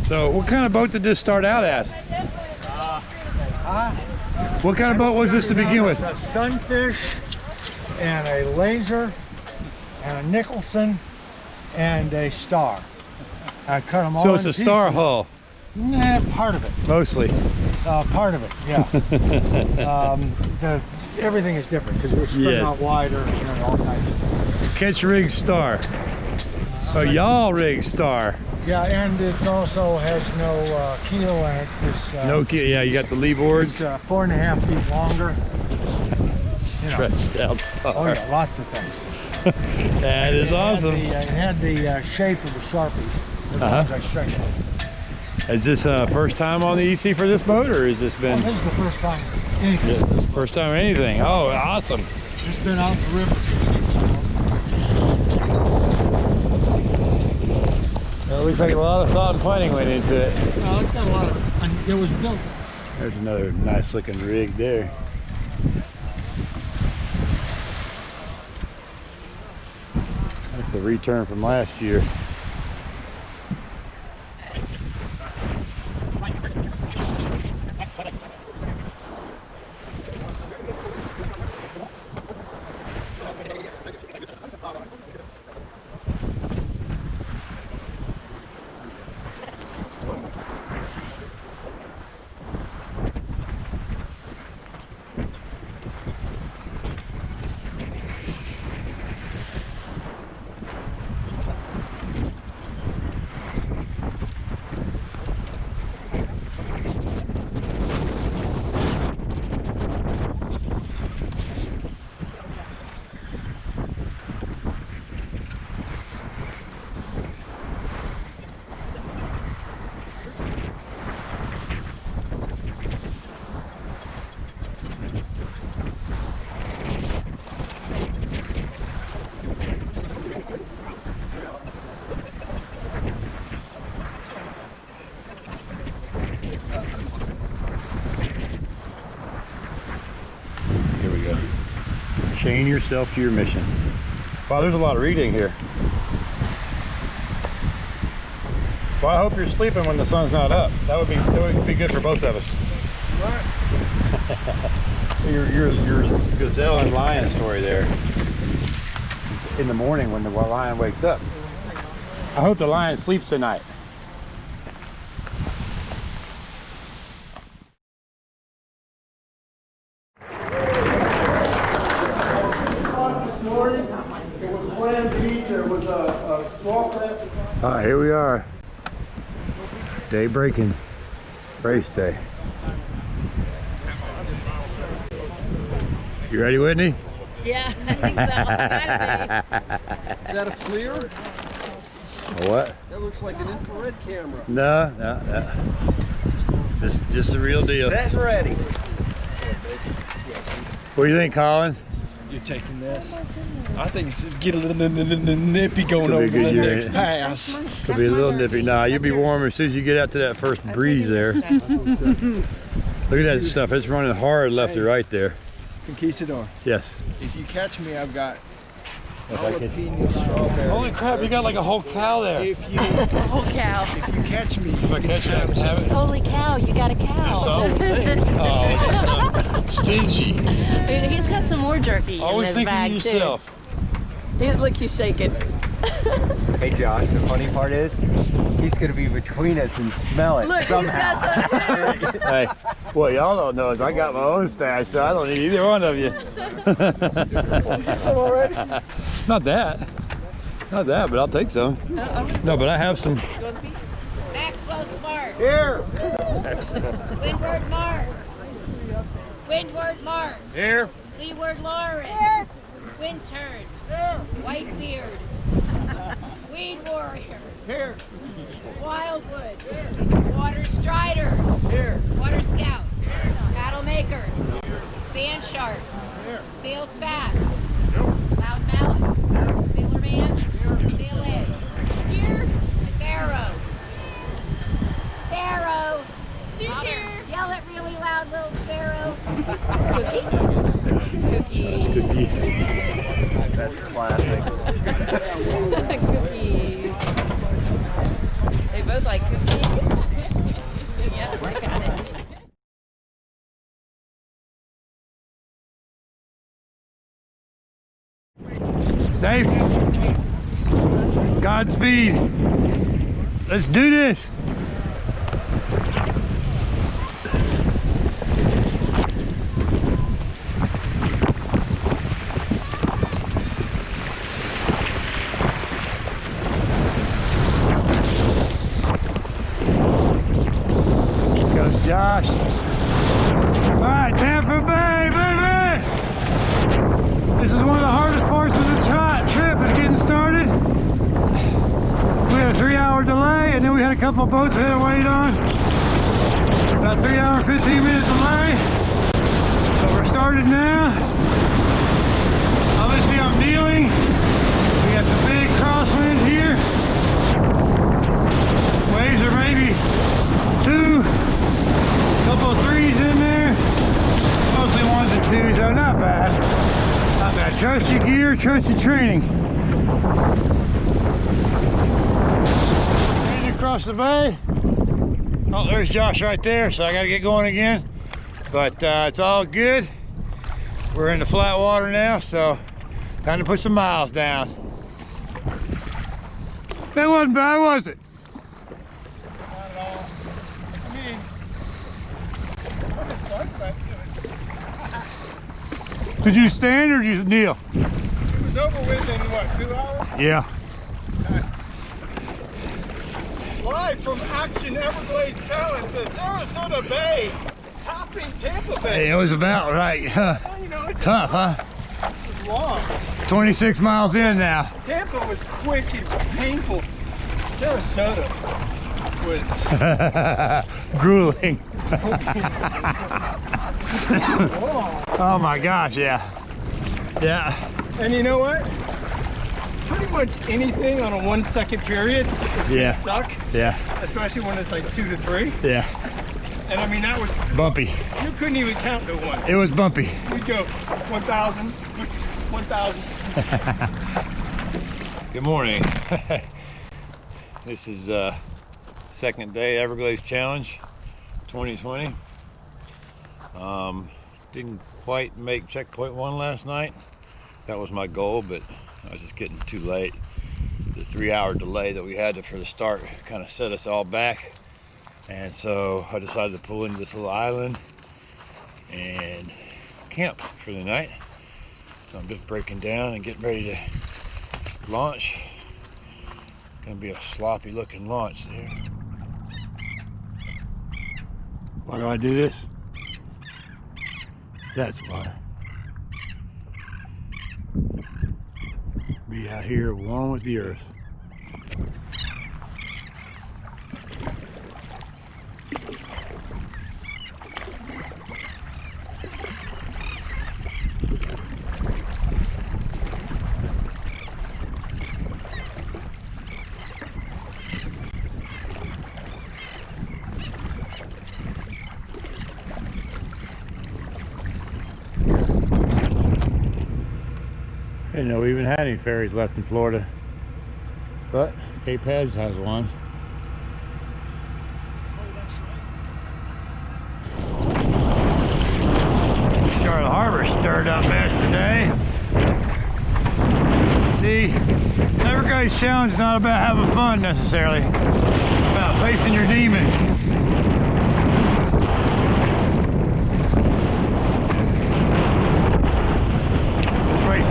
So what kind of boat did this start out as? What kind of boat was this to begin with? A Sunfish and a Laser and a Nicholson and a Star. I cut them all. So it's a into Star pieces. hull? Nah, part of it. Mostly. Part of it, yeah. Everything is different because we're spread out wider and all kinds of. Catch rig Star. A yaw rig Star. Yeah, and it also has no keel in it. It's, no keel. Yeah, you got the lee boards. It's 4.5 feet longer. You know. Stretched out Star. Oh yeah, lots of things. That is awesome. It had the shape of a Sharpie. Is this first time on the EC for this boat, or has this been? This is the first time anything. Yeah, first time anything. Oh, awesome. It's been out the river. It looks like a lot of thought and planning went into it. Oh, it's got a lot of. It was built. There's another nice looking rig there. That's a return from last year. Here we go. Chain yourself to your mission. Wow, there's a lot of reading here. Well, I hope you're sleeping when the sun's not up. That would be good for both of us. Right. your gazelle and lion story there. It's in the morning when the lion wakes up. I hope the lion sleeps tonight. All right, here we are. Day breaking. Race day. You ready, Whitney? Yeah, I think so. Gotta Is that a FLIR? A what? That looks like an infrared camera. No. Just the real deal. Set and ready. What do you think, Collins? You're taking this. I think it's get a little nippy going over the next pass. Could be a little nippy. Nah, you'll be warm as soon as you get out to that first breeze there. Look at that stuff. It's running hard left to right there. Conquistador. Yes. If you catch me, I've got Holy Holy crap, you got like a whole cow there. If you whole cow. if you catch me, If I catch it, I can have it. Holy cow, you got a cow. Oh, stingy. He's got some more jerky Always in his thinking bag of yourself. too. Look, he's shaking. Hey Josh, the funny part is, he's gonna be between us and smell it Look, somehow. he's got some too. Hey, what y'all don't know is I got my own stash, so I don't need either one of you. some already. Not that, but I'll take some. No, but I have some. Maxwell Smart. Here. Windward Mark. Windward Mark. Here. Leeward Lauren. Windturn. Whitebeard. Weed Warrior. Here. Wildwood. Water Strider. Here. Water Scout. Paddle Maker. Sand Shark. Sail Fast. Loudmouth. Sailor Man. Sail Ed. Here. Barrow. Barrow. She's here. Yell it really loud, little Barrow. Cookie. That's classic. Cookies. They both like cookies. Safe. Godspeed. Let's do this. Josh. All right, Tampa Bay, baby! This is one of the hardest parts of the trip is getting started. We had a 3-hour delay, and then we had a couple of boats we had to wait on. About 3 hour, 15 minute delay. So we're started now. Obviously I'm kneeling. We got the big crosswind here. Waves are maybe 2. Couple of 3s in there, mostly 1s and 2s, so not bad. Not bad. Trust your gear, trust your training. Heading across the bay. Oh, there's Josh right there, so I got to get going again. But it's all good. We're in the flat water now, so time to put some miles down. That wasn't bad, was it? Not at all. I mean, it wasn't fun, but Did you stand or did you kneel? it was over with in what, 2 hours? Yeah. Live from Action Everglades Challenge to Sarasota Bay, topping Tampa Bay. Hey, it was about right. Well, you know, it's Tough, huh? just long. 26 miles in now. Tampa was quick and painful. Sarasota was Grueling. long. Oh my gosh, yeah. Yeah. And you know what? Pretty much anything on a 1 second period is Yeah. gonna suck, Yeah. especially when it's like 2 to 3. Yeah. And I mean, that was, Bumpy. you couldn't even count to 1. It was bumpy. You'd go 1,000, 1,000. Good morning. This is second day Everglades Challenge 2020. Didn't quite make checkpoint 1 last night. That was my goal, but I was just getting too late. This 3-hour delay that we had for the start kind of set us all back. And so I decided to pull into this little island and camp for the night. So I'm just breaking down and getting ready to launch. Gonna be a sloppy looking launch there. Why do I do this? That's why. Be out here one with the earth. I didn't know we even had any ferries left in Florida, but Cape Heads has one. Charlotte Harbor stirred up mess today. See, Everglades Challenge is not about having fun necessarily. It's about facing your demons.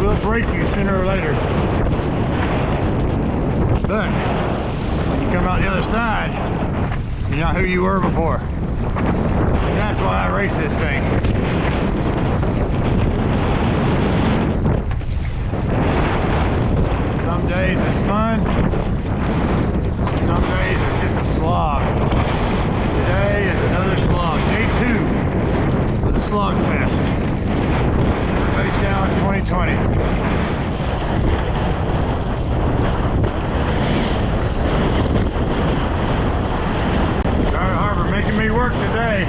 Will break you sooner or later. But when you come out the other side, you're not who you were before. And that's why I race this thing. Some days it's fun. Some days it's just a slog. Today is another slog. Day 2 of the slog fest. Everybody's down in 2020. Charlotte Harbor making me work today.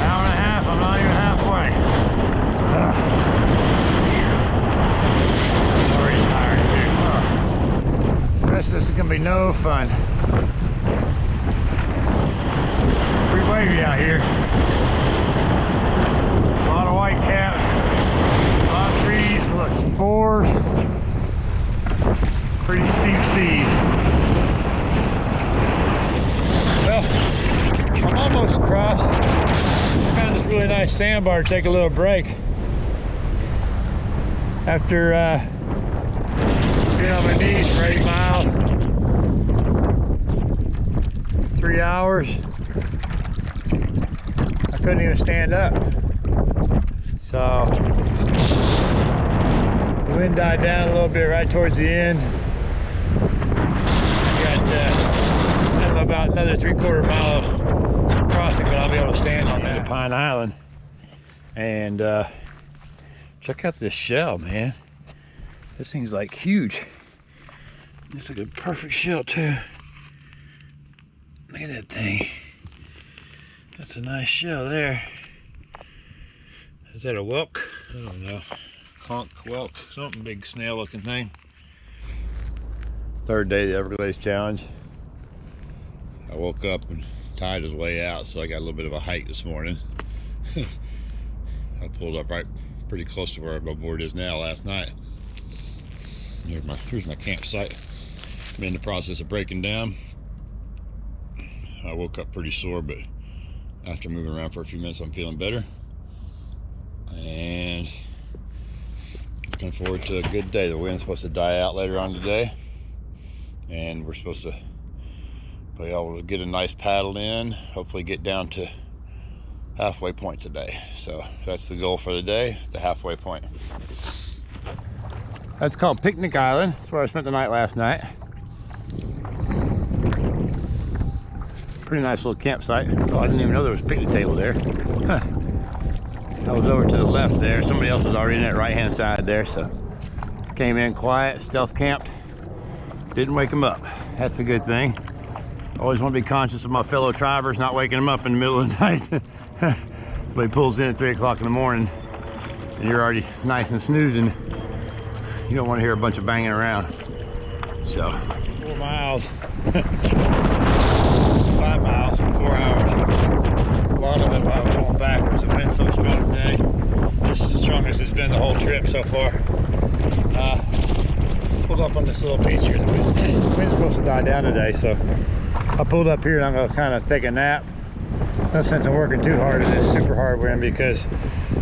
Hour and a half, I'm not even halfway. Already tired too. The rest of this is gonna be no fun. Pretty wavy out here. A lot of white caps, a lot of trees, look, spores, pretty steep seas. Well, I'm almost across. I found this really nice sandbar to take a little break. After being on my knees for 8 miles, 3 hours, I couldn't even stand up. So the wind died down a little bit right towards the end. I got about another 3/4 mile crossing, but I'll be able to stand on that. Pine Island, and check out this shell, man. This thing's like huge. It's like a perfect shell too. Look at that thing. That's a nice shell there. Is that a whelk? I don't know. Conch, whelk, something big snail looking thing. Third day of the Everglades challenge. I woke up and tide was way out, so I got a little bit of a hike this morning. I pulled up right pretty close to where my board is now last night. Here's my campsite. I'm in the process of breaking down. I woke up pretty sore, but after moving around for a few minutes, I'm feeling better. And looking forward to a good day. The wind's supposed to die out later on today, and we're supposed to be able to get a nice paddle in, hopefully get down to halfway point today. So that's the goal for the day, the halfway point. That's called Picnic Island. That's where I spent the night last night. Pretty nice little campsite. Oh, I didn't even know there was a picnic table there. I was over to the left there. Somebody else was already in that right hand side there, so came in quiet, stealth camped. Didn't wake them up. That's a good thing. Always want to be conscious of my fellow tribers, not waking them up in the middle of the night. Somebody pulls in at 3 o'clock in the morning and you're already nice and snoozing. You don't want to hear a bunch of banging around. So 4 miles 5 miles in 4 hours. A lot of it while we're going backwards. The wind's so strong today. This is the strongest it's been the whole trip so far. Pulled up on this little beach here. The wind's supposed to die down today, so I pulled up here and I'm going to kind of take a nap. No sense in working too hard in this super hard wind, because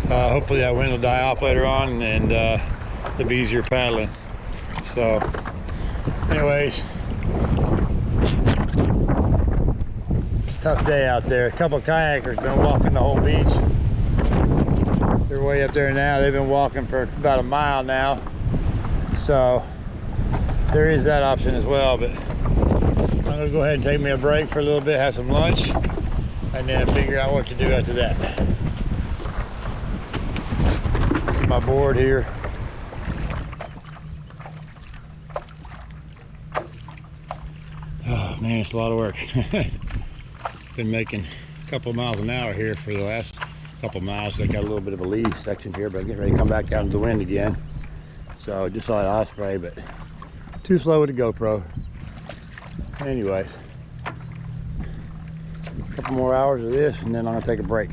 hopefully that wind will die off later on and it'll be easier paddling. So anyways, it's a tough day out there. A couple of kayakers been walking the whole beach. They're way up there now. They've been walking for about a mile now, so there is that option as well. But I'm gonna go ahead and take me a break for a little bit, have some lunch, and then figure out what to do after that. Get my board here. Oh man, it's a lot of work. Been making a couple of miles an hour here for the last couple of miles. I got a little bit of a lee section here, but I'm getting ready to come back out into the wind again. So just saw an osprey, but too slow with the GoPro. Anyways, a couple more hours of this and then I'm gonna take a break.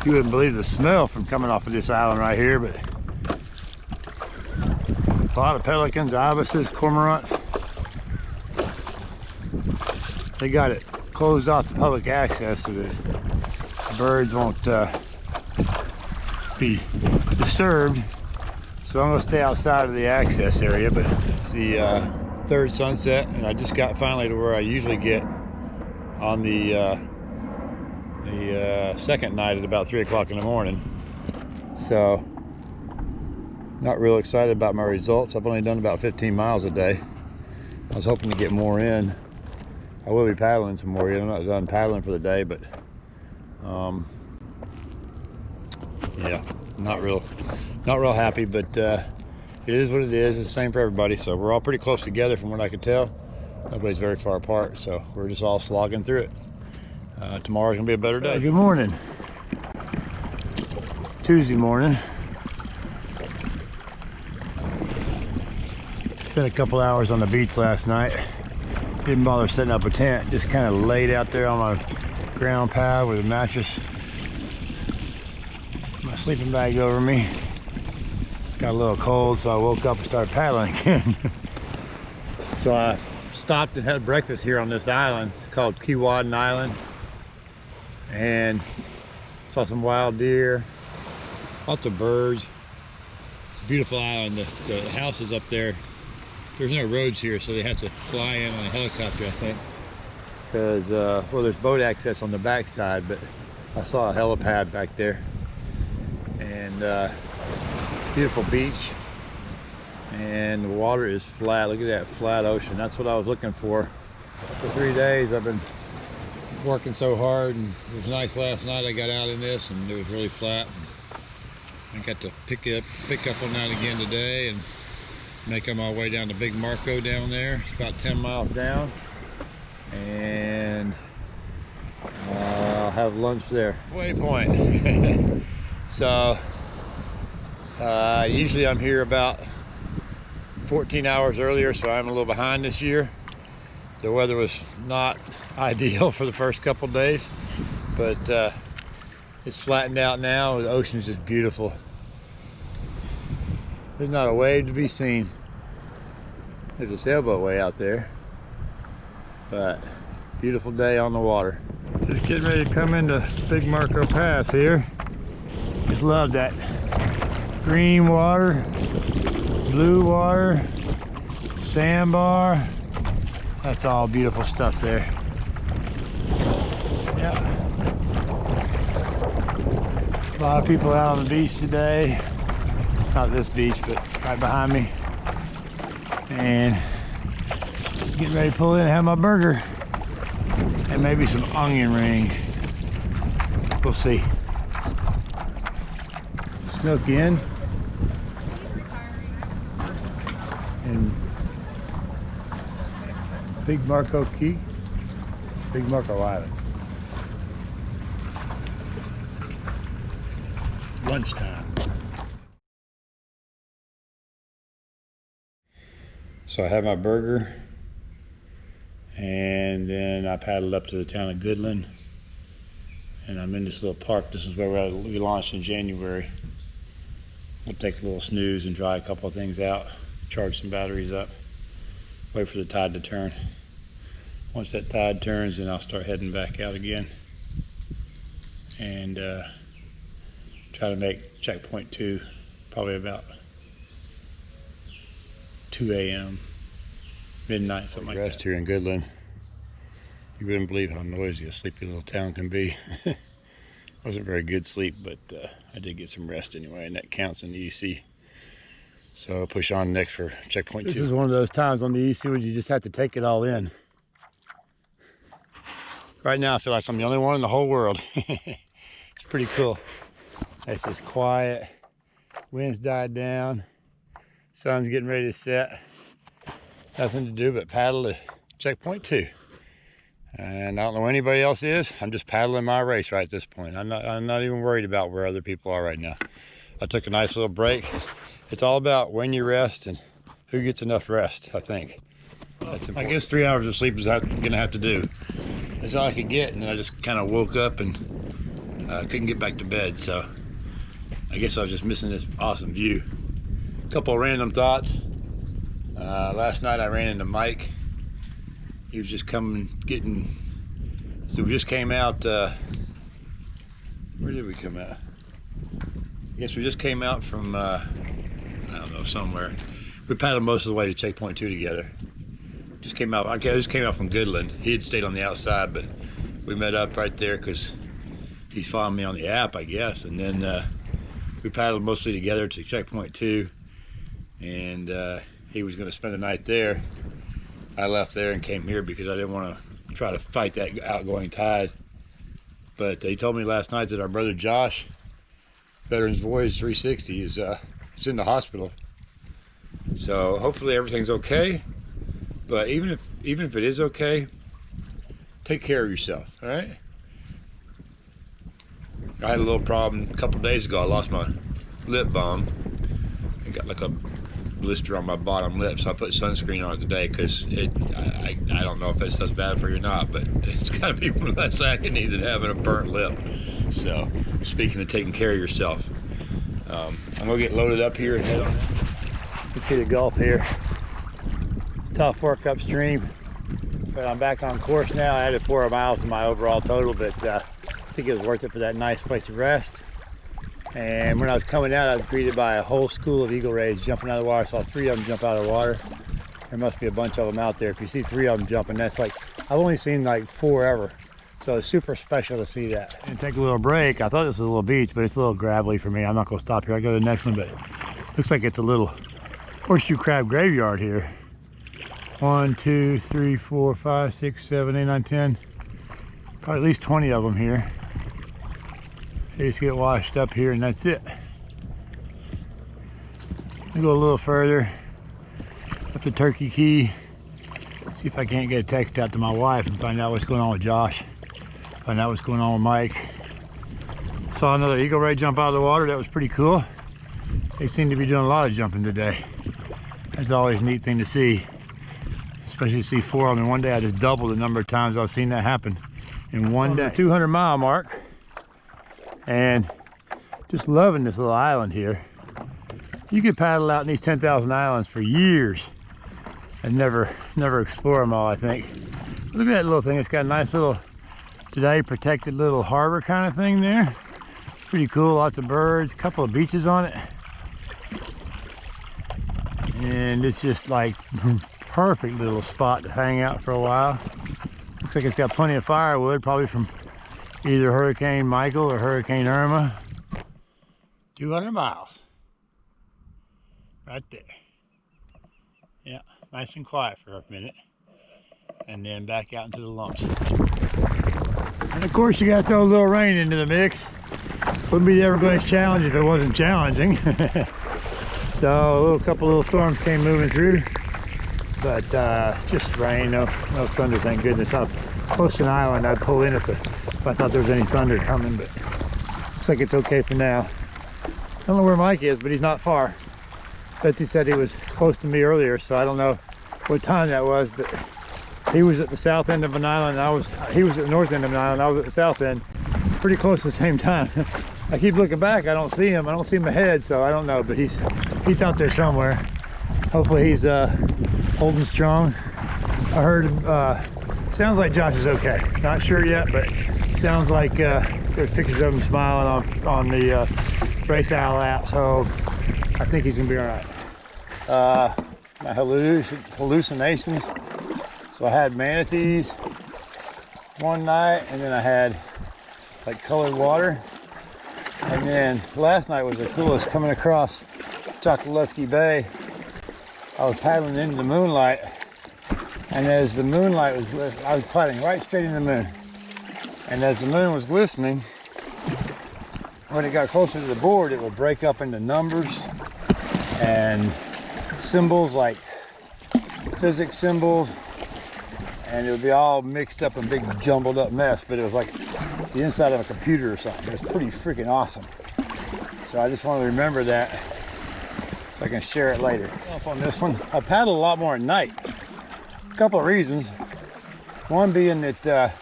You wouldn't believe the smell from coming off of this island right here, but a lot of pelicans, ibises, cormorants. They got it closed off to public access so that the birds won't be disturbed. So I'm gonna stay outside of the access area, but it's the third sunset, and I just got finally to where I usually get on the second night at about 3 o'clock in the morning. So not real excited about my results. I've only done about 15 miles a day. I was hoping to get more in. I will be paddling some more. I'm not done paddling for the day, but yeah, not real happy, but it is what it is. It's the same for everybody, so we're all pretty close together from what I can tell. Nobody's very far apart, so we're just all slogging through it. Tomorrow's gonna be a better day. Good morning. Tuesday morning. Spent a couple hours on the beach last night. Didn't bother setting up a tent, just kind of laid out there on my ground pad with a mattress. My sleeping bag over me. Got a little cold, so I woke up and started paddling again. So I stopped and had breakfast here on this island. It's called Keewatin Island. And saw some wild deer, lots of birds. It's a beautiful island. The houses up there, there's no roads here, so they have to fly in on a helicopter, I think. Because, well, there's boat access on the backside, but I saw a helipad back there. And beautiful beach. And the water is flat. Look at that flat ocean. That's what I was looking for 3 days. I've been working so hard, and it was nice last night. I got out in this and it was really flat. I got to pick up on that again today and making my way down to Big Marco down there. It's about 10 miles down, and I'll have lunch there. Waypoint. So usually I'm here about 14 hours earlier, so I'm a little behind this year. The weather was not ideal for the first couple of days, but it's flattened out now. The ocean is just beautiful. There's not a wave to be seen. There's a sailboat way out there, but beautiful day on the water. Just getting ready to come into Big Marco Pass here. Just love that green water, blue water, sandbar. That's all beautiful stuff there. Yeah. A lot of people out on the beach today. Not this beach, but right behind me. And getting ready to pull in and have my burger. And maybe some onion rings. We'll see. Snuck in. And Big Marco Key, Big Marco Island. Lunchtime. So I had my burger, and then I paddled up to the town of Goodland, and I'm in this little park. This is where we launched in January. We'll take a little snooze and dry a couple of things out, charge some batteries up. Wait for the tide to turn. Once that tide turns, then I'll start heading back out again and try to make checkpoint 2 probably about 2 a.m. midnight, something like that. Rest here in Goodland. You wouldn't believe how noisy a sleepy little town can be. Wasn't very good sleep, but I did get some rest anyway, and that counts in the EC. So I'll push on next for checkpoint 2. This is one of those times on the EC where you just have to take it all in. Right now I feel like I'm the only one in the whole world. It's pretty cool. It's just quiet. Wind's died down. Sun's getting ready to set. Nothing to do but paddle to checkpoint 2. And I don't know where anybody else is. I'm just paddling my race right at this point. I'm not even worried about where other people are right now. I took a nice little break. It's all about when you rest and who gets enough rest, I think. That's important. I guess 3 hours of sleep is what I'm gonna have to do. That's all I could get, and then I just kind of woke up and couldn't get back to bed, so I guess I was just missing this awesome view. A couple of random thoughts. Last night I ran into Mike. He was just getting, so we just came out, where did we come out? I guess we just came out from, I don't know, somewhere. We paddled most of the way to checkpoint 2 together. Just came out, I just came out from Goodland. He had stayed on the outside, but we met up right there because he's following me on the app, I guess. And then we paddled mostly together to checkpoint 2, and he was gonna spend the night there. I left there and came here because I didn't want to try to fight that outgoing tide. But he told me last night that our brother Josh, Veterans Voyage 360, is in the hospital. So hopefully everything's okay. But even if it is okay, take care of yourself, all right? I had a little problem a couple days ago. I lost my lip balm. I got like a blister on my bottom lip, so I put sunscreen on it today because I don't know if that stuff's bad for you or not, but it's got to be less agony than having a burnt lip. So, speaking of taking care of yourself, I'm gonna get loaded up here and head on. You can see the Gulf here. Tough work upstream, but I'm back on course now. I added 4 miles in my overall total, but I think it was worth it for that nice place to rest. And when I was coming out, I was greeted by a whole school of eagle rays jumping out of the water. I saw 3 of them jump out of the water. There must be a bunch of them out there. If you see 3 of them jumping, that's like, I've only seen like 4 ever. So it's super special to see that. And take a little break. I thought this was a little beach, but it's a little gravelly for me. I'm not gonna stop here. I go to the next one, but looks like it's a little horseshoe crab graveyard here. 1, 2, 3, 4, 5, 6, 7, 8, 9, 10. Probably at least 20 of them here. They just get washed up here and that's it. We go a little further up to Turkey Key. See if I can't get a text out to my wife and find out what's going on with Josh. Find out what's going on with Mike. Saw another eagle ray jump out of the water. That was pretty cool. They seem to be doing a lot of jumping today. That's always a neat thing to see. Especially to see 4 of them in one day. I just doubled the number of times I've seen that happen in one day. 200-mile mark. And just loving this little island here. You could paddle out in these 10,000 islands for years and never explore them all, I think. Look at that little thing. It's got a nice little, today, protected little harbor kind of thing there. Pretty cool. Lots of birds, a couple of beaches on it. And it's just like perfect little spot to hang out for a while. Looks like it's got plenty of firewood, probably from either Hurricane Michael or Hurricane Irma. 200 miles. Right there. Yeah, nice and quiet for a minute. And then back out into the lumps. And of course you gotta throw a little rain into the mix. Wouldn't be the Everglades challenge if it wasn't challenging. So a couple little storms came moving through. But just rain, no thunder, thank goodness. Up close to an island, I'd pull in if I thought there was any thunder coming, but looks like it's okay for now. I don't know where Mike is, but he's not far. Betsy said he was close to me earlier, so I don't know what time that was, but he was at the south end of an island, he was at the north end of an island, I was at the south end, pretty close at the same time. I keep looking back, I don't see him ahead, so I don't know, but he's out there somewhere. Hopefully he's holding strong. I heard sounds like Josh is okay. Not sure yet, but sounds like there's pictures of him smiling on the Race Owl app, so I think he's gonna be all right. My hallucinations. So I had manatees one night, and then I had like colored water, and then last night was the coolest. Coming across Chokoloskee Bay, I was paddling into the moonlight, and as the moonlight was, I was paddling right straight in the moon, and as the moon was glistening, when it got closer to the board, it would break up into numbers and symbols, like physics symbols, and it would be all mixed up in a big jumbled up mess, but it was like the inside of a computer or something. It was pretty freaking awesome. So I just want to remember that so I can share it later. Off on this one, I paddle a lot more at night. A couple of reasons. One being that the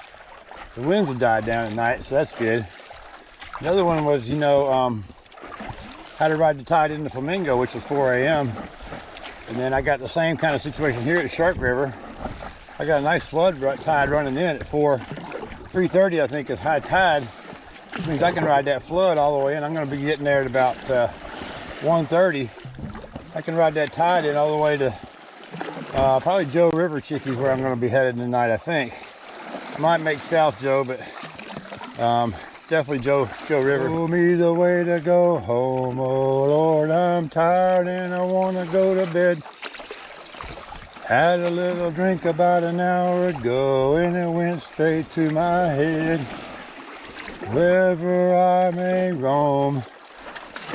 winds have died down at night, so that's good. The other one was, had to ride the tide into Flamingo, which was 4 a.m. And then I got the same kind of situation here at Shark River. I got a nice flood tide running in at 3:30, I think, is high tide. Which means I can ride that flood all the way in. I'm going to be getting there at about 1:30. I can ride that tide in all the way to probably Joe River Chickies, where I'm going to be headed tonight, I think. I might make South Joe, but definitely Joe River. Show me the way to go home, oh Lord, I'm tired and I want to go to bed. Had a little drink about an hour ago and it went straight to my head. Wherever I may roam,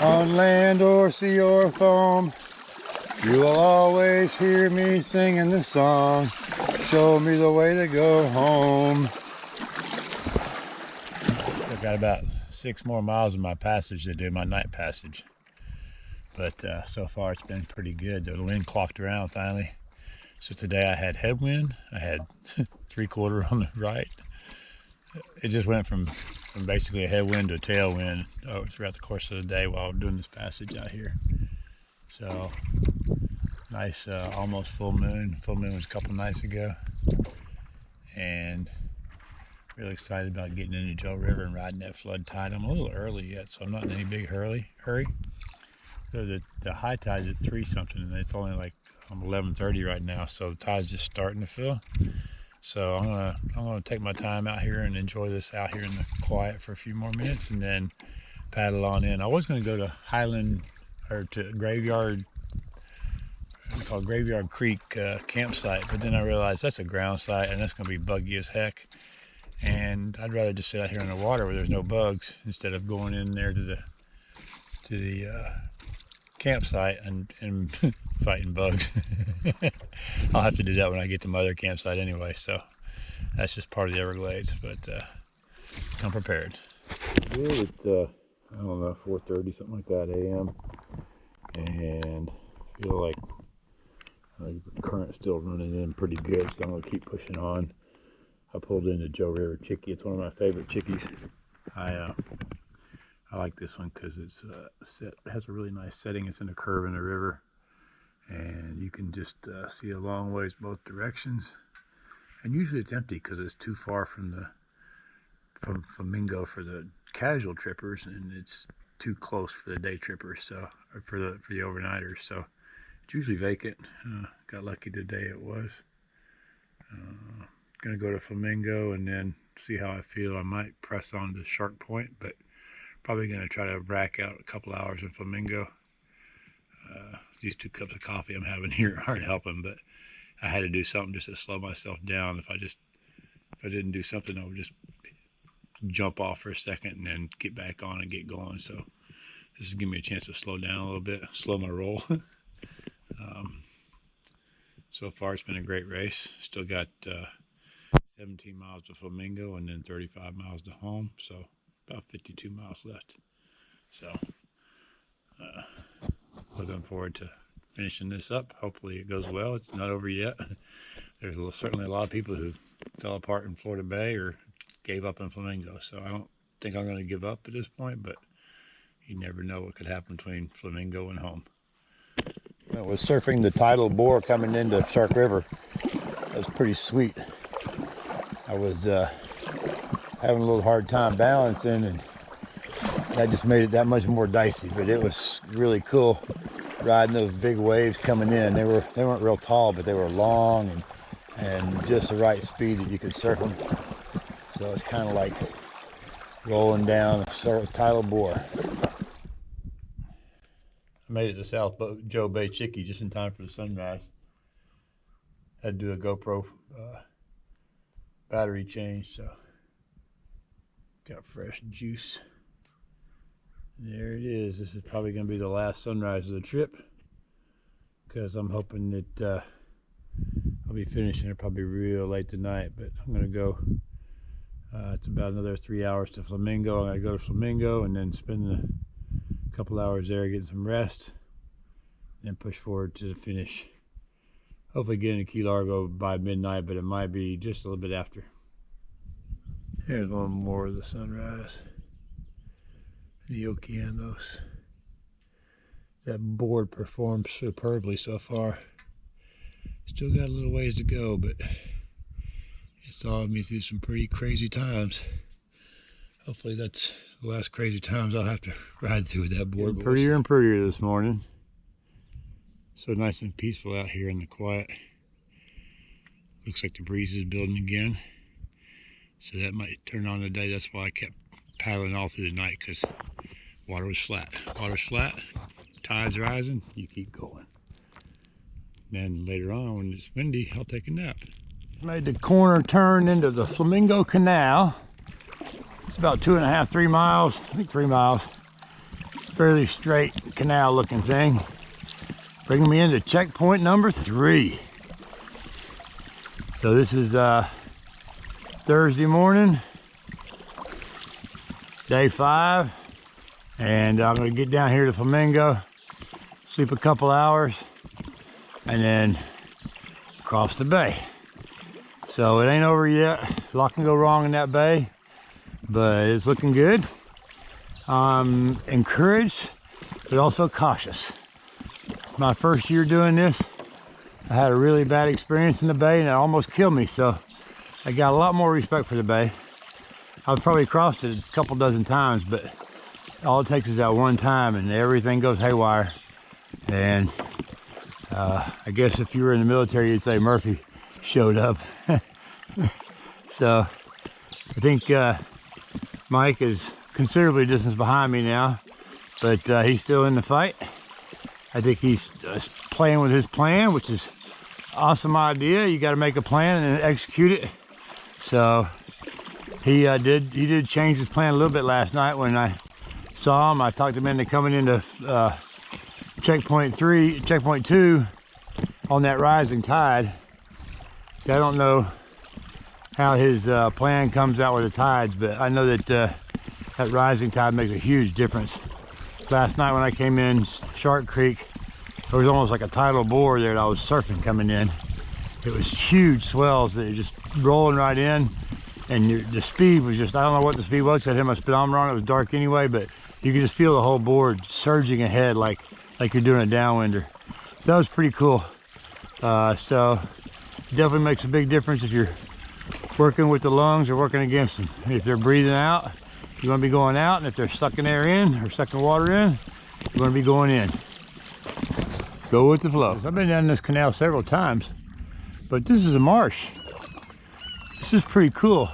on land or sea or foam, you will always hear me singing this song. Show me the way to go home. I've got about 6 more miles of my passage to do, my night passage. But so far it's been pretty good. The wind clocked around finally. So today I had headwind. I had 3/4 on the right. It just went from basically a headwind to a tailwind throughout the course of the day while doing this passage out here. So nice, almost full moon. Full moon was a couple nights ago, and really excited about getting into Joe River and riding that flood tide. I'm a little early yet, so I'm not in any big hurry. So the high tide is at 3 something, and it's only like 11:30 right now, so the tide's just starting to fill. So I'm gonna take my time out here and enjoy this out here in the quiet for a few more minutes, and then paddle on in. I was gonna go to Highland or to Graveyard, called Graveyard Creek campsite, but then I realized that's a ground site and that's gonna be buggy as heck. And I'd rather just sit out here in the water where there's no bugs instead of going in there to the campsite and fighting bugs. I'll have to do that when I get to my other campsite anyway, so that's just part of the Everglades, but come prepared. It's I don't know, 4:30, something like that a.m. and I feel like the current's still running in pretty good, so I'm gonna keep pushing on. I pulled into Joe River Chickie. It's one of my favorite chickies. I like this one because it has a really nice setting. It's in a curve in the river, and you can just see a long ways both directions. And usually it's empty because it's too far from Flamingo for the casual trippers, and it's too close for the day trippers, so or for the overnighters. So it's usually vacant. Got lucky today it was. Gonna go to Flamingo and then see how I feel. I might press on to Shark Point, but probably gonna try to rack out a couple hours in Flamingo. These 2 cups of coffee I'm having here aren't helping, but I had to do something just to slow myself down. If I didn't do something, I would just jump off for a second and then get back on and get going. So this is giving me a chance to slow down a little bit, slow my roll. So far it's been a great race. Still got 17 miles to Flamingo and then 35 miles to home, so about 52 miles left. So looking forward to finishing this up. Hopefully it goes well. It's not over yet. There's certainly a lot of people who fell apart in Florida Bay or gave up in Flamingo, so I don't think I'm going to give up at this point, but you never know what could happen between Flamingo and home. I was surfing the tidal bore coming into Shark River. That was pretty sweet. I was having a little hard time balancing, and that just made it that much more dicey, but it was really cool riding those big waves coming in. They weren't real tall, but they were long and just the right speed that you could surf them. So it's kind of like rolling down a sort of tidal bore. I made it to South Joe Bay Chickie just in time for the sunrise. Had to do a GoPro battery change, so got fresh juice. There it is. This is probably going to be the last sunrise of the trip, because I'm hoping that I'll be finishing it probably real late tonight, but I'm going to go. It's about another 3 hours to Flamingo. I'm going to go to Flamingo and then spend a couple hours there getting some rest, and push forward to the finish. Hopefully getting to Key Largo by midnight, but it might be just a little bit after. Here's one more of the sunrise. The Okeanos. That board performed superbly so far. Still got a little ways to go, but it's followed me through some pretty crazy times. Hopefully that's the last crazy times I'll have to ride through with that board. Prettier and prettier this morning. So nice and peaceful out here in the quiet. Looks like the breeze is building again, so that might turn on today. That's why I kept paddling all through the night, because water was flat. Water's flat, tide's rising, you keep going. Then later on, when it's windy, I'll take a nap. Made the corner turn into the Flamingo Canal. It's about 2.5, 3 miles, I think 3 miles. Fairly straight canal looking thing. Bringing me into checkpoint number 3. So this is Thursday morning, day 5, and I'm going to get down here to Flamingo sleep a couple hours, and then cross the bay. So it ain't over yet. A lot can go wrong in that bay, but it's looking good. I'm encouraged, but also cautious. My first year doing this, I had a really bad experience in the bay and it almost killed me, so I got a lot more respect for the bay. I've probably crossed it a couple dozen times, but all it takes is that one time and everything goes haywire. And I guess if you were in the military, you'd say Murphy showed up. So I think Mike is considerably distance behind me now, but he's still in the fight. I think he's playing with his plan, which is awesome idea. You got to make a plan and execute it. So he did change his plan a little bit last night when I saw him. I talked him into coming into checkpoint 2 on that rising tide. I don't know how his plan comes out with the tides, but I know that that rising tide makes a huge difference. Last night when I came in Shark Creek, there was almost like a tidal bore there that I was surfing coming in. It was huge swells that are just rolling right in, and the speed was just, I don't know what the speed was. I had my speedometer on, it was dark anyway, but you could just feel the whole board surging ahead like you're doing a downwinder. So that was pretty cool. So it definitely makes a big difference if you're working with the lungs or working against them. If they're breathing out, you're going to be going out, and if they're sucking air in or sucking water in, you're going to be going in. Go with the flow. I've been down this canal several times, but this is a marsh. This is pretty cool.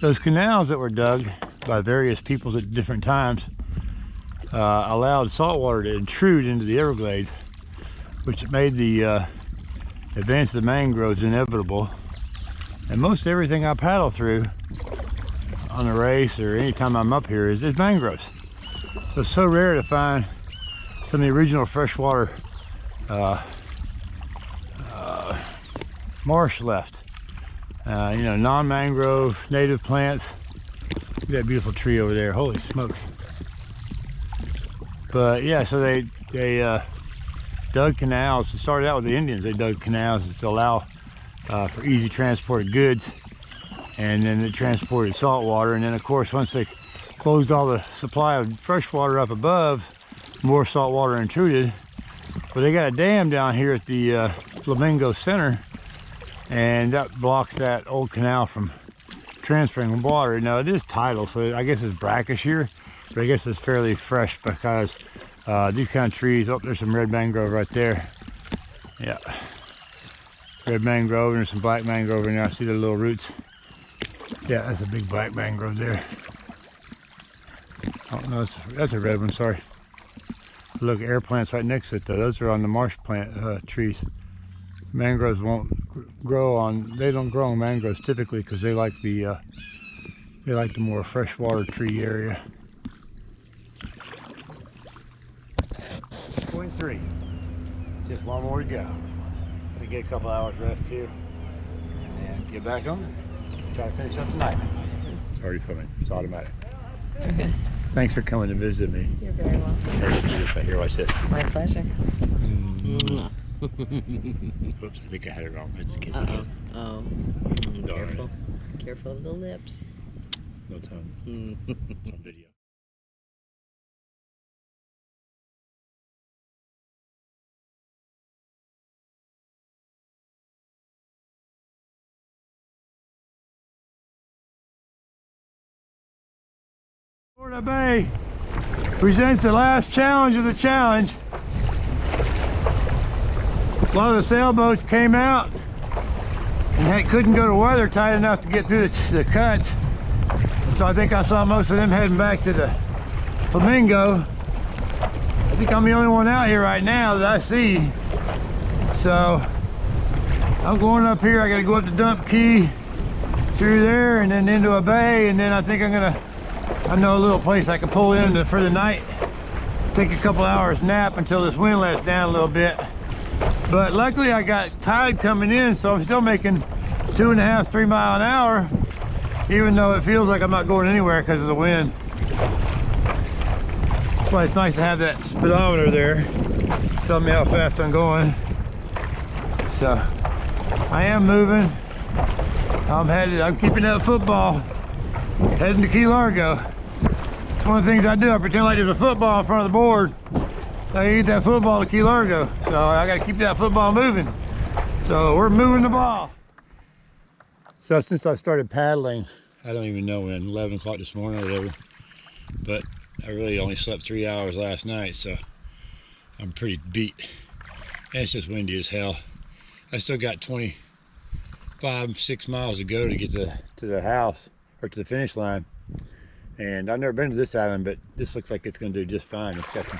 Those canals that were dug by various peoples at different times allowed salt water to intrude into the Everglades, which made the advance of the mangroves inevitable. And most everything I paddle through on a race or anytime I'm up here is mangroves. So it's so rare to find some of the original freshwater marsh left. You know, non-mangrove native plants. Look at that beautiful tree over there. Holy smokes. But yeah, so they dug canals. It started out with the Indians. They dug canals to allow for easy transport of goods, and then they transported salt water. And then of course, once they closed all the supply of fresh water up above, more salt water intruded. But they got a dam down here at the Flamingo Center, and that blocks that old canal from transferring water. Now it is tidal, so I guess it's brackish here, but I guess it's fairly fresh because these kind of trees, oh, there's some red mangrove right there. Yeah, red mangrove, and there's some black mangrove in there. I see the little roots. Yeah, that's a big black mangrove there. Oh no, that's a red one, sorry. Look, air plants right next to it though. Those are on the marsh plant trees. Mangroves won't grow on, they don't grow on mangroves typically because they like the more freshwater tree area. Point 3. Just one more to go. Gonna get a couple hours rest here and then get back on it. Try to finish up tonight. It's already filming. It's automatic. Okay. Thanks for coming to visit me. You're very welcome. Hey, let's do this right here. Watch this. My pleasure. Oops, I think I had it wrong. Let's kiss it. Oh. Careful. Careful of the lips. No tongue. It's on video. Florida Bay presents the last challenge of the challenge. A lot of the sailboats came out and couldn't go to weather tight enough to get through the cuts. So I think I saw most of them heading back to the Flamingo. I think I'm the only one out here right now that I see. So I'm going up here. I got to go up to Dump Key, through there, and then into a bay, and then I think I know a little place I can pull in for the night. Take a couple hours nap until this wind lets down a little bit. But luckily I got tide coming in, so I'm still making 2.5, 3 miles an hour, even though it feels like I'm not going anywhere because of the wind. That's why it's nice to have that speedometer there, telling me how fast I'm going. So I am moving. I'm keeping that football, heading to Key Largo. It's one of the things I do. I pretend like there's a football in front of the board. I get that football to Key Largo. So I gotta keep that football moving. So we're moving the ball. So since I started paddling, I don't even know when, 11 o'clock this morning or whatever, but I really only slept 3 hours last night, so I'm pretty beat. And it's just windy as hell. I still got 6 miles to go to get to the house, or to the finish line. And I've never been to this island, but this looks like it's gonna do just fine. It's got some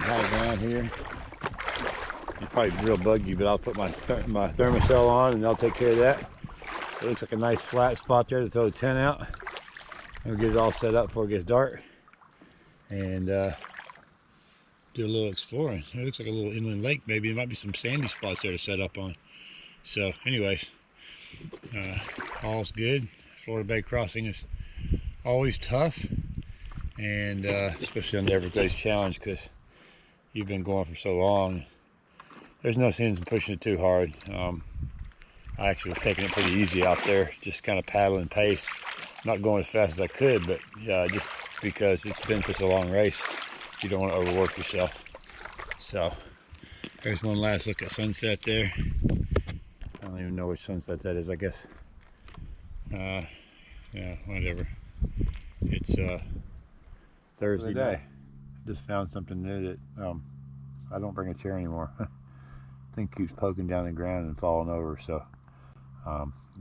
high ground here. It's probably real buggy, but I'll put my thermocell on and they'll take care of that. It looks like a nice flat spot there to throw the tent out. We'll get it all set up before it gets dark. And do a little exploring. It looks like a little inland lake maybe. There might be some sandy spots there to set up on. So anyways, all's good. Florida Bay crossing is always tough, and especially on the Everglades Challenge, because you've been going for so long. There's no sense in pushing it too hard. I actually was taking it pretty easy out there, just kind of paddling pace, not going as fast as I could, but just because it's been such a long race, you don't want to overwork yourself. So there's one last look at sunset there. I don't even know which sunset that is. I guess yeah, whatever. It's Thursday night. Just found something new that I don't bring a chair anymore. Thing keeps poking down the ground and falling over. So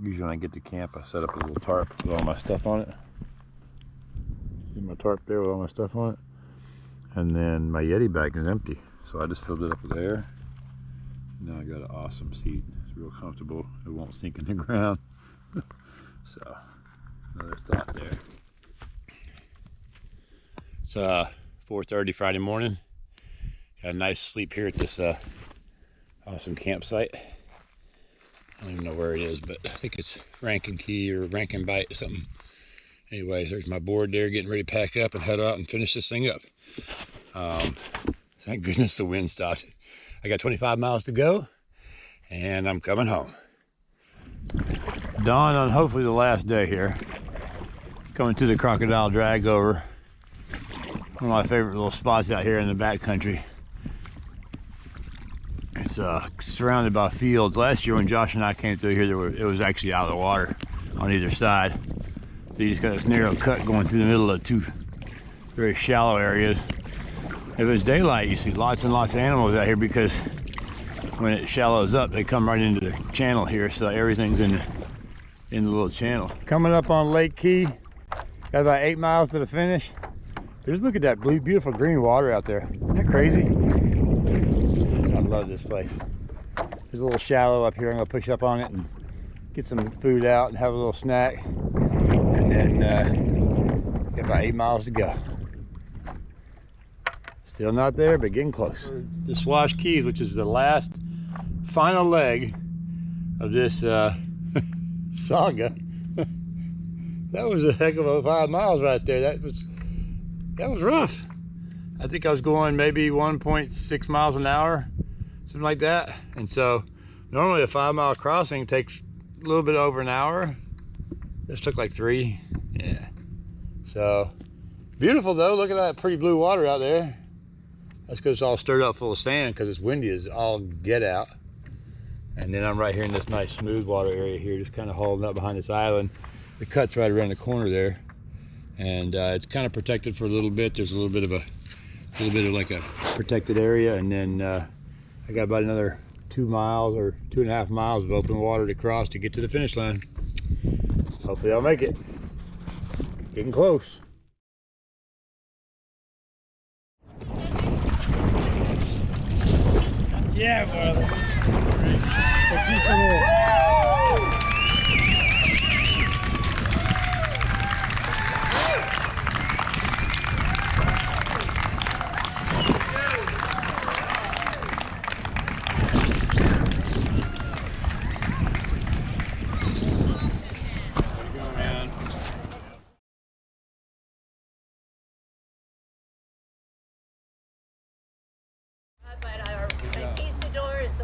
usually when I get to camp, I set up a little tarp with all my stuff on it. See my tarp there with all my stuff on it, and then my Yeti bag is empty, so I just filled it up with air. Now I got an awesome seat. It's real comfortable. It won't sink in the ground. So another thought there. It's 4:30 Friday morning. Got a nice sleep here at this awesome campsite. I don't even know where it is, but I think it's Rankin Key or Rankin Bight or something. Anyways, there's my board there, getting ready to pack up and head out and finish this thing up. Thank goodness the wind stopped. I got 25 miles to go, and I'm coming home. Dawn on hopefully the last day here. Coming to the Crocodile Drag over. One of my favorite little spots out here in the backcountry. It's surrounded by fields. Last year when Josh and I came through here, it was actually out of the water on either side. So you just got this narrow cut going through the middle of two very shallow areas. If it's daylight, you see lots and lots of animals out here, because when it shallows up, they come right into the channel here, so everything's in the little channel. Coming up on Lake Key, got about 8 miles to the finish. Just look at that blue, beautiful green water out there. Isn't that crazy? I love this place. There's a little shallow up here. I'm gonna push up on it and get some food out and have a little snack, and then got about 8 miles to go. Still not there, but getting close. The Swash Keys, which is the last final leg of this saga. That was a heck of a 5 miles right there. That was rough. I think I was going maybe 1.6 miles an hour, something like that. And so normally a 5 mile crossing takes a little bit over an hour. This took like 3. Yeah. So beautiful though. Look at that pretty blue water out there. That's because it's all stirred up full of sand, because it's windy as all get out. And then I'm right here in this nice smooth water area here, just kind of holding up behind this island. The cut's right around the corner there, and it's kind of protected for a little bit. There's a little bit of like a protected area, and then I got about another 2 miles or 2.5 miles of open water to cross to get to the finish line. Hopefully I'll make it. Getting close. Yeah, brother. A piece of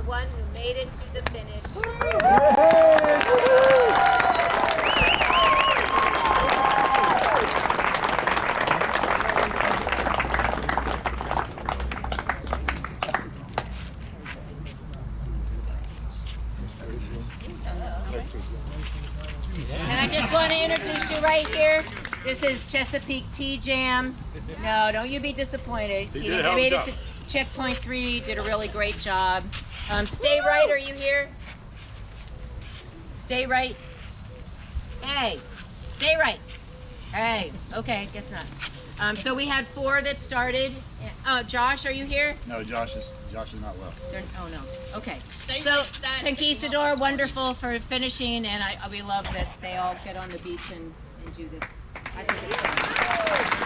one who made it to the finish. And I just want to introduce you right here. This is Chesapeake Tea Jam. No, don't you be disappointed. He made it to checkpoint 3, did a really great job. Stay right, are you here? Stay right. Hey, stay right. Hey, okay, guess not. So we had 4 that started. Josh, are you here? No, Josh is not well. Oh no. Okay. So Conquistador, wonderful for finishing, and we love that they all get on the beach and do this. I think it's fun.